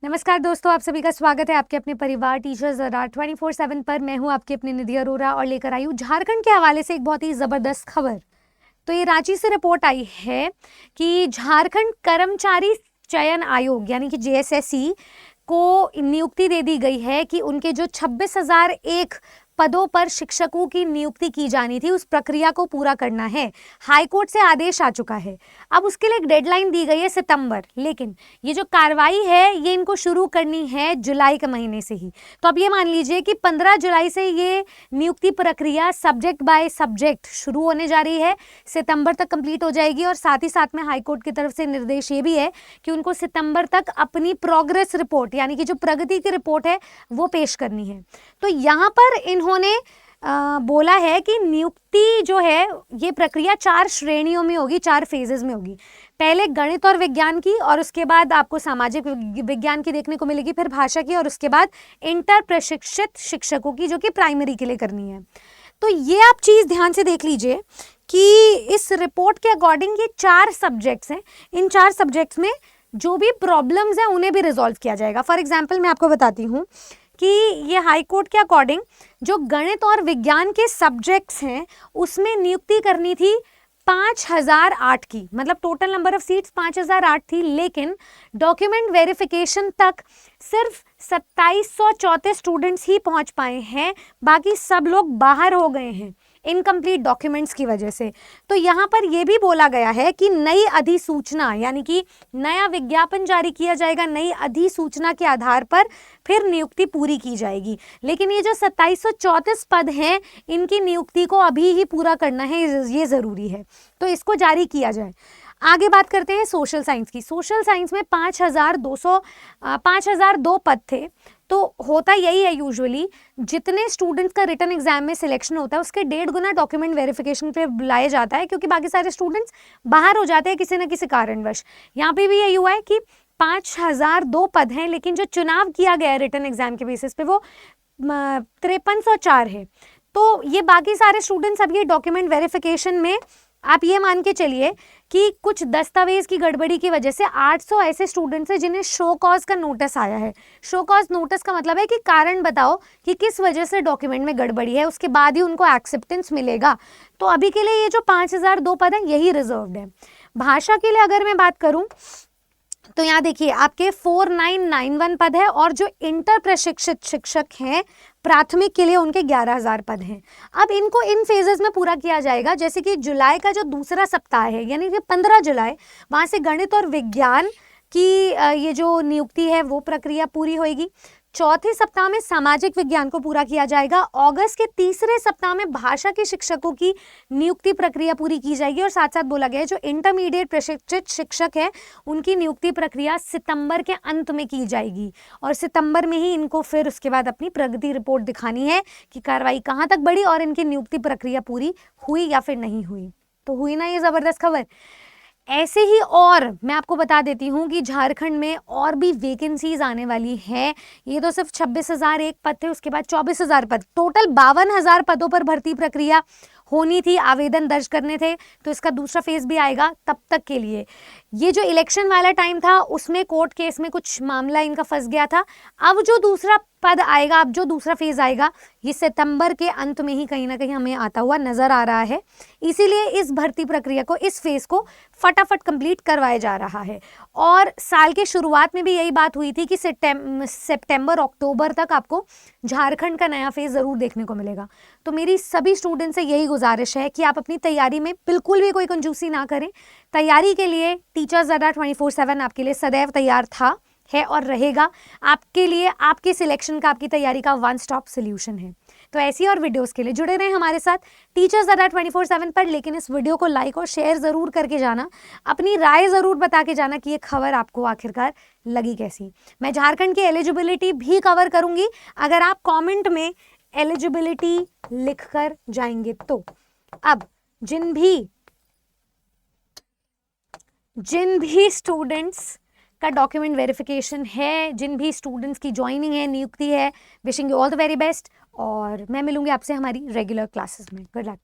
नमस्कार दोस्तों, आप सभी का स्वागत है आपके अपने परिवार टीचर्स ज़रा 24/7 पर। मैं हूं आपकी अपनी निधि अरोरा और लेकर आई हूं झारखंड के हवाले से एक बहुत ही ज़बरदस्त खबर। तो ये रांची से रिपोर्ट आई है कि झारखंड कर्मचारी चयन आयोग यानी कि JSSC को नियुक्ति दे दी गई है कि उनके जो 26,001 पदों पर शिक्षकों की नियुक्ति की जानी थी, उस प्रक्रिया को पूरा करना है। हाई कोर्ट से आदेश आ चुका है। अब उसके लिए एक डेडलाइन दी गई है सितंबर, लेकिन ये जो कार्रवाई है ये इनको शुरू करनी है जुलाई के महीने से ही। तो अब ये मान लीजिए कि 15 जुलाई से ये नियुक्ति प्रक्रिया सब्जेक्ट बाय सब्जेक्ट शुरू होने जा रही है, सितंबर तक कंप्लीट हो जाएगी। और साथ ही साथ में हाई कोर्ट की तरफ से निर्देश ये भी है कि उनको सितंबर तक अपनी प्रोग्रेस रिपोर्ट यानी कि जो प्रगति की रिपोर्ट है वो पेश करनी है। तो यहाँ पर इन्होंने बोला है कि नियुक्ति जो है ये प्रक्रिया 4 श्रेणियों में होगी, 4 फेजेस में होगी। पहले गणित और विज्ञान की, और उसके बाद आपको सामाजिक विज्ञान की देखने को मिलेगी, फिर भाषा की, और उसके बाद इंटर प्रशिक्षित शिक्षकों की जो कि प्राइमरी के लिए करनी है। तो ये आप चीज़ ध्यान से देख लीजिए कि इस रिपोर्ट के अकॉर्डिंग ये 4 सब्जेक्ट्स हैं। इन 4 सब्जेक्ट्स में जो भी प्रॉब्लम्स हैं उन्हें भी रिजॉल्व किया जाएगा। फॉर एग्जाम्पल मैं आपको बताती हूँ कि ये हाई कोर्ट के अकॉर्डिंग जो गणित और विज्ञान के सब्जेक्ट्स हैं उसमें नियुक्ति करनी थी 5,008 की, मतलब टोटल नंबर ऑफ सीट्स 5,008 थी, लेकिन डॉक्यूमेंट वेरिफिकेशन तक सिर्फ 2,734 स्टूडेंट्स ही पहुंच पाए हैं। बाकी सब लोग बाहर हो गए हैं इनकम्प्लीट डॉक्यूमेंट्स की वजह से। तो यहाँ पर यह भी बोला गया है कि नई अधिसूचना यानी कि नया विज्ञापन जारी किया जाएगा, नई अधिसूचना के आधार पर फिर नियुक्ति पूरी की जाएगी। लेकिन ये जो 2,734 पद हैं इनकी नियुक्ति को अभी ही पूरा करना है, ये ज़रूरी है, तो इसको जारी किया जाए। आगे बात करते हैं सोशल साइंस की। सोशल साइंस में 5,002 पद थे। तो होता यही है, यूजुअली जितने स्टूडेंट्स का रिटन एग्जाम में सिलेक्शन होता है उसके 1.5 गुना डॉक्यूमेंट वेरिफिकेशन पे बुलाया जाता है, क्योंकि बाकी सारे स्टूडेंट्स बाहर हो जाते हैं किसी न किसी कारणवश। यहाँ पे भी यही हुआ है कि 5,002 पद हैं, लेकिन जो चुनाव किया गया है रिटन एग्जाम के बेसिस पे वो 5304 है। तो ये बाकी सारे स्टूडेंट्स अब ये डॉक्यूमेंट वेरिफिकेशन में आप ये मान के चलिए कि कुछ दस्तावेज की गड़बड़ी की वजह से 800 ऐसे स्टूडेंट्स हैं जिन्हें शो कॉज का नोटिस आया है। शो कॉज नोटिस का मतलब है कि कारण बताओ कि किस वजह से डॉक्यूमेंट में गड़बड़ी है, उसके बाद ही उनको एक्सेप्टेंस मिलेगा। तो अभी के लिए ये जो 5,002 पद है यही रिजर्व्ड है। भाषा के लिए अगर मैं बात करूं तो यहाँ देखिए आपके 4,991 पद है, और जो इंटर प्रशिक्षित शिक्षक हैं प्राथमिक के लिए उनके 11,000 पद हैं। अब इनको इन फेजेस में पूरा किया जाएगा। जैसे कि जुलाई का जो दूसरा सप्ताह है यानी कि 15 जुलाई, वहाँ से गणित और विज्ञान की ये जो नियुक्ति है वो प्रक्रिया पूरी होगी। चौथे सप्ताह में सामाजिक विज्ञान को पूरा किया जाएगा। अगस्त के तीसरे सप्ताह में भाषा के शिक्षकों की नियुक्ति प्रक्रिया पूरी की जाएगी। और साथ साथ बोला गया है जो इंटरमीडिएट प्रशिक्षित शिक्षक है उनकी नियुक्ति प्रक्रिया सितंबर के अंत में की जाएगी, और सितंबर में ही इनको फिर उसके बाद अपनी प्रगति रिपोर्ट दिखानी है कि कार्रवाई कहाँ तक बढ़ी और इनकी नियुक्ति प्रक्रिया पूरी हुई या फिर नहीं हुई। तो हुई ना ये ज़बरदस्त खबर। ऐसे ही और मैं आपको बता देती हूँ कि झारखंड में और भी वैकेंसीज आने वाली हैं। ये तो सिर्फ 26,001 पद थे, उसके बाद 24,000 पद, टोटल 52,000 पदों पर भर्ती प्रक्रिया होनी थी, आवेदन दर्ज करने थे। तो इसका दूसरा फेज भी आएगा। तब तक के लिए ये जो इलेक्शन वाला टाइम था उसमें कोर्ट केस में कुछ मामला इनका फंस गया था। अब जो दूसरा पद आएगा, अब जो दूसरा फेज आएगा, ये सितंबर के अंत में ही कहीं ना कहीं हमें आता हुआ नजर आ रहा है। इसीलिए इस भर्ती प्रक्रिया को, इस फेज को फटाफट कंप्लीट करवाया जा रहा है। और साल के शुरुआत में भी यही बात हुई थी कि सितंबर अक्टूबर तक आपको झारखंड का नया फेज ज़रूर देखने को मिलेगा। तो मेरी सभी स्टूडेंट्स से यही गुजारिश है कि आप अपनी तैयारी में बिल्कुल भी कोई कंजूसी ना करें। तैयारी के लिए टीचर्स ज़रा 24/7 आपके लिए सदैव तैयार था, है और रहेगा। आपके लिए आपके सिलेक्शन का, आपकी तैयारी का वन स्टॉप सोल्यूशन है। तो ऐसी और वीडियोस के लिए जुड़े रहें हमारे साथ टीचर्स ज़रा 24/7 पर। लेकिन इस वीडियो को लाइक और शेयर ज़रूर करके जाना, अपनी राय ज़रूर बता के जाना कि ये खबर आपको आखिरकार लगी कैसी। मैं झारखंड की एलिजिबिलिटी भी कवर करूंगी अगर आप कॉमेंट में एलिजिबिलिटी लिख कर जाएंगे तो। अब जिन भी स्टूडेंट्स का डॉक्यूमेंट वेरिफिकेशन है, जिन भी स्टूडेंट्स की ज्वाइनिंग है, नियुक्ति है, wishing you all the very best. और मैं मिलूंगी आपसे हमारी रेगुलर क्लासेस में। Good luck.